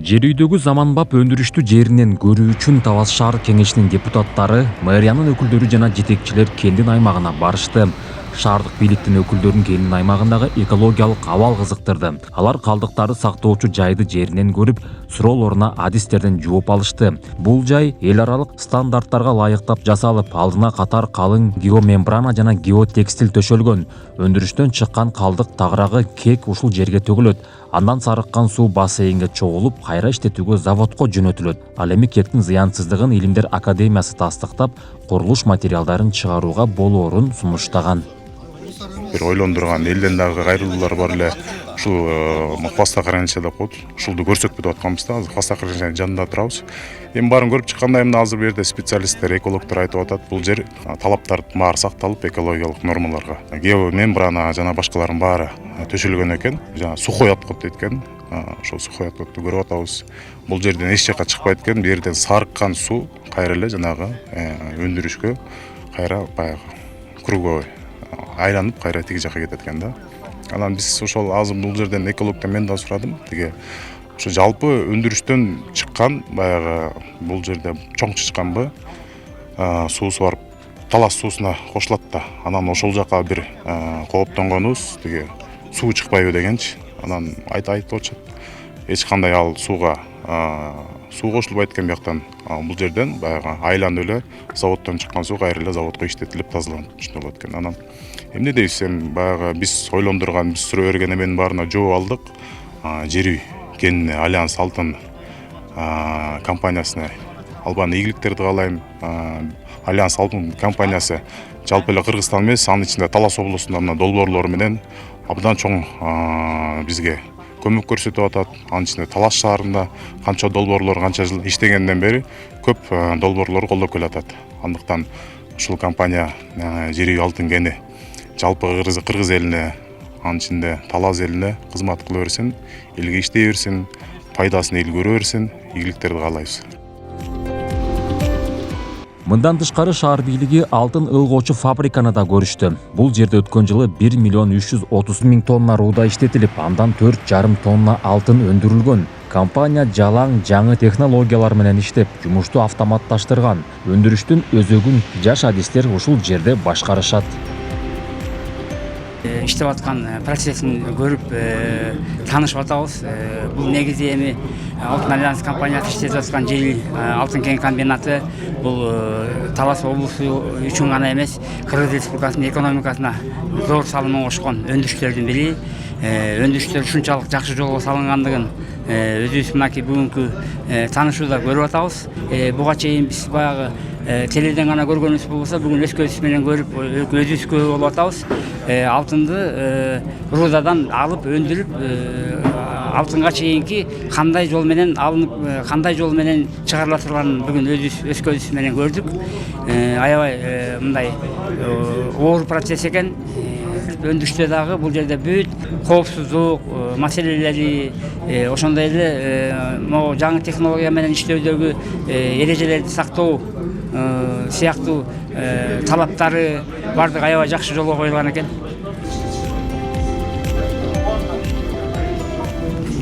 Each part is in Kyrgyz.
Жер үйдөгү заманбап өндүрүштүү жеринен көрүү үчүн Талас шаар кеңешинин депутаттары, мэриянын өкүлдөрү жана жетекчилер кендин аймагына барышты. Шаардык бийликтин өкүлдөрүн кендин аймагындагы экологиялык абал кызыктырды. Алар калдыктарды сактоочу жайды жеринен көрүп, суроолоруна адистерден жооп алышты. Бул жай эл аралык стандарттарга ылайыктап жасалып, алдына катар калың геомембрана жана геотекстиль төшөлгөн. Өндүрүштөн чыккан калдык тагыраагы кек ушул жерге төгүлөт. Андан сарыккан суу бассейнге чогулуп, кайра иштетүүгө заводко жөнөтүлөт. Ал эми кектин зыянсыздыгын Илимдер академиясы тастыктап, курулуш материалдарын чыгарууга болоорун сунуштаган. Бир ойлондурган элден дагы кайрылуулар бар эле. Ушул хвоста кыргынча деп коет. Ушулду көрсөтпөй деп атканбыз да. Азыр хвоста кыргынчанын жанында турабыз. Эми баарын көрүп чыккандай эмне азыр бу жерде специалисттер, экологдор айтып атат. Бул жер талаптардын баары сакталып, экологиялык нормаларга. Геомембрана жана башкалардын баары төшөлгөн экен. Жана сухой отход дейт экен. Ошол сухой отходду көрүп атабыз. Бул жерден эч жакка чыкпайт экен. Бу жерден сарыккан суу кайра эле жанагы өндүрүшкө кайра баягы круговой айланып кайра тиги жакка кетет экен да. Анан биз ошол азыр бул жерден экологдон мен да сурадым. Тиги ошо жалпы өндүрүштөн чыккан баягы бул жерде чоң чычканбы суусу барып Талас суусуна кошулат да. Анан ошол жака бир кооптонгонубуз тиги суу чыкпайбы дегенчи. Анан айтып атышат. Эч кандай ал сууга суу кошулбайт экен бияктан. Бул жерден баягы айланып эле заводдон чыккан суу кайра эле заводко иштетилип тазаланып болот экен. Анан эмне дейбиз, эми баягы биз ойлондурган, биз суроо берген эменин баарына жооп алдык. Жер үй кеніне Альянс Алтын компаниясына албан ийгиликтерди каалайм. Альянс Алтын компаниясы жалпы эле Кыргызстан эмес, анын ичинде Талас облусунда мына долбоорлору менен абдан чоң бизге көмөк көрсөтүп атат. Анын ичинде Талас шаарында канча долбоорлор канча жыл иштегенден бери көп долбоорлорду колдоп келатат. Андыктан ушул компания Жер үй Алтын кени жалпы Кыргыз элине, анын ичинде Талас элине кызмат кыла берсин, элге иштей берсин, пайдасын эл көрө берсин, ийгиликтерди каалайбыз. Мындан тышкары шаар бийлиги алтын ылгоочу фабриканы да көрүштү. Бул жерде өткөн жылы 1 миллион 330 миң тонна рууда иштетилип, андан 4,5 тонна алтын өндүрүлгөн. Компания жалаң жаңы технологиялар менен иштеп, жумушту автоматташтырган. Өндүрүштүн өзөгүн жаш адистер ушул жерде башкарышат. Иштеп аткан процессин көрүп таанышып атабыз. Бул негизи эми Алтын Альянс компаниясы иштетип аткан Жер үй Алтын кен комбинаты бул Талас облусу үчүн гана эмес, Кыргыз Республикасынын экономикасына зор салымын кошкон өндүрүштөрдүн бири. Өндүрүштөр ушунчалык жакшы жолго салынгандыгын өзүбүз мынакей бүгүнкү таанышууда көрүп атабыз. Буга чейин биз баягы теледен гана көргөнүбүз болбосо, бүгүн өз көзүбүз менен көрүп өзүбүз күбө болуп атабыз. Алтынды рудадан алып өндүрүп алтынга чейинки кандай жол менен алынып, кандай жол менен чыгарыла турганын бүгүн өзүбүз өз көзүбүз менен көрдүк. Аябай мындай оор процесс экен. Өндүрүштө дагы бул жерде бүт коопсуздук маселелери, ошондой эле могу жаңы технология менен иштөөдөгү эрежелерди сактоо сыяктуу талаптары бардык аябай жакшы жолго коюлган экен.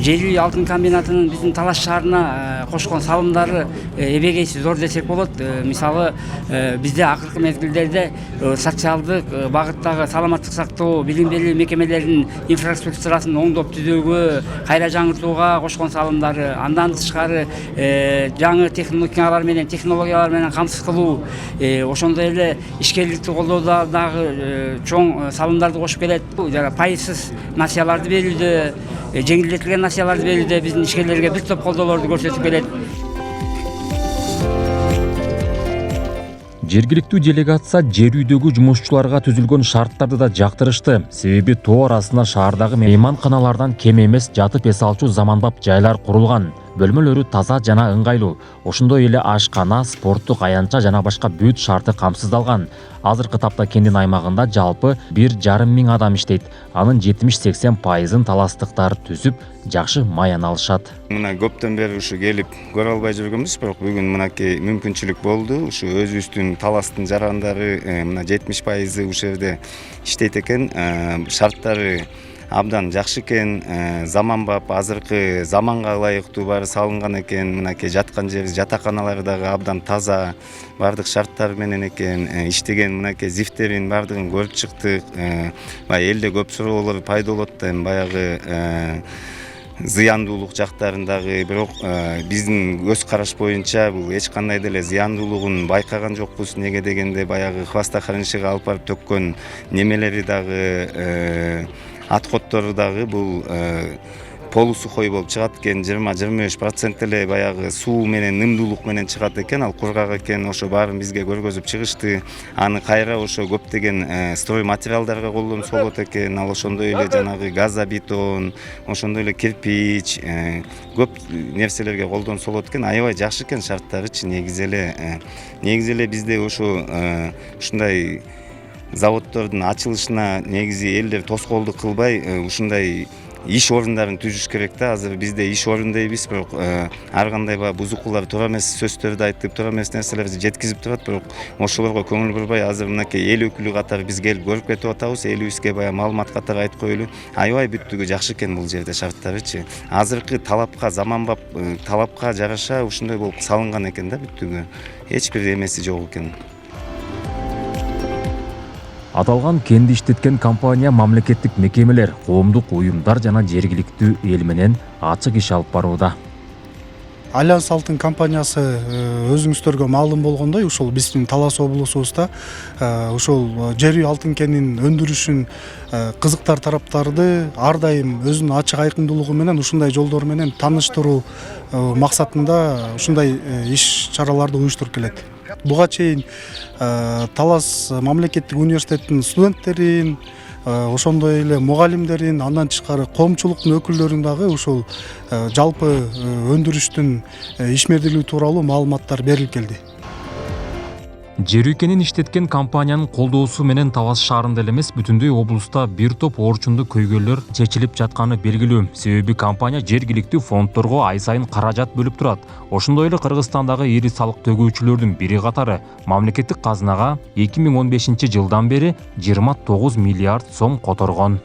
Жер үй Алтын комбинатынын биздин Талас шаарына кошкон салымдары эбегейси зор десек болот. Мисалы, бизде акыркы мезгилдерде социалдык багыттагы саламаттык сактоо, билим берүү мекемелеринин инфраструктурасын оңдоп түзүүгө, кайра жаңыртууга кошкон салымдары, андан тышкары жаңы технологиялар менен камсыз кылуу, ошондой эле ишкерликти колдоодо дагы чоң салымдарды кошуп келет. Жана пайызсыз насыяларды берүүдө, жеңилдетилген насыяларды берүүдө биздин ишкерлерге бир топ колдоолорду көрсөтүп келет. Жергиликтүү делегация жер үйдөгү жумушчуларга түзүлгөн шарттарды да жактырышты. Себеби тоо арасына шаардагы мейманканалардан кем эмес жатып эс алчу заманбап жайлар курулган. Бөлмөлөрү таза жана ыңгайлуу. Ошондой эле ашкана, спорттук аянтча жана башка бүт шарты камсыздалган. Азыркы тапта кендин аймагында жалпы 1,5 миң адам иштейт. Анын 70-80% таластыктар түзүп, жакшы маян алышат. Мына көптөн бери ушу келип көрө албай жүргөнбүз, бирок бүгүн мынакей мүмкүнчүлүк болду. Ушу өзүбүздүн Таластын жарандары мына 70% ушул жерде иштейт экен. Шарттары абдан жакшы экен, заманбап, азыркы заманга ылайыктуу баары салынган экен. Мынакей жаткан жерибиз, жатаканалары дагы абдан таза, баардык шарттар менен экен. Иштеген мынакей зифтерин баардыгын көрүп чыктык. Баягы элде көп суроолор пайда болот да, эми баягы зыяндуулук жактарындагы, бирок биздин көз караш боюнча бул эч кандай деле зыяндуулугун байкаган жокпуз. Неге дегенде баягы хвостохранилищеге алып барып төккөн немелери дагы, отходтору дагы бул полусухой болуп чыгат экен. 20-25% эле баягы суу менен, нымдуулук менен чыгат экен, ал кургак экен. Ошо баарын бизге көргөзүп чыгышты. Аны кайра ошо көптөгөн строй материалдарга колдонсо болот экен. Ал ошондой эле жанагы газобетон, ошондой эле кирпич, көп нерселерге колдонсо болот экен. Аябай жакшы экен шарттарычы. Негизи эле бизде ошо ушундай заводдордун ачылышына негизи элдер тоскоолдук кылбай, ушундай иш орундарын түзүш керек да. Азыр бизде иш орун дейбиз, бирок ар кандай баягы бузукулар туура эмес сөздөрдү айтып, туура эмес нерселерди жеткизип турат, бирок ошолорго көңүл бурбай, азыр мынакей эл өкүлү катары биз келип көрүп кетип атабыз. Элибизге баягы маалымат катары айтып коелу. Аябай бүттүгү жакшы экен бул жерде шарттарычы. Азыркы талапка, заманбап талапка жараша ушундай болуп салынган экен да бүттүгү. Эч бир эмеси жок экен. Аталган кенди иштеткен компания мамлекеттик мекемелер, коомдук уюмдар жана жергиликтүү эл менен ачык иш алып барууда. Альянс Алтын компаниясы өзүңүздөргө маалым болгондой, ушул биздин Талас облусубузда ушул жер үй алтын кенин өндүрүшүн кызыктар тараптарды ар дайым өзүнүн ачык айкындуулугу менен ушундай жолдор менен тааныштыруу максатында ушундай иш чараларды уюштуруп келет. Буга чейин Талас мамлекеттик университеттин студенттерин, ошондой эле мугалимдерин, андан тышкары коомчулуктун өкүлдөрүн дагы ушул жалпы өндүрүштүн ишмердүүлүгү тууралуу маалыматтар берилип келди. Жер үй кенин иштеткен компаниянын колдоосу менен Талас шаарында эле эмес, бүтүндөй облуста бир топ орчундуу көйгөйлөр чечилип жатканы белгилүү. Себеби компания жергиликтүү фонддорго ай сайын каражат бөлүп турат. Ошондой эле Кыргызстандагы ири салык төгүүчүлөрдүн бири катары мамлекеттик казынага 2015 жылдан бери 29 миллиард сом которгон.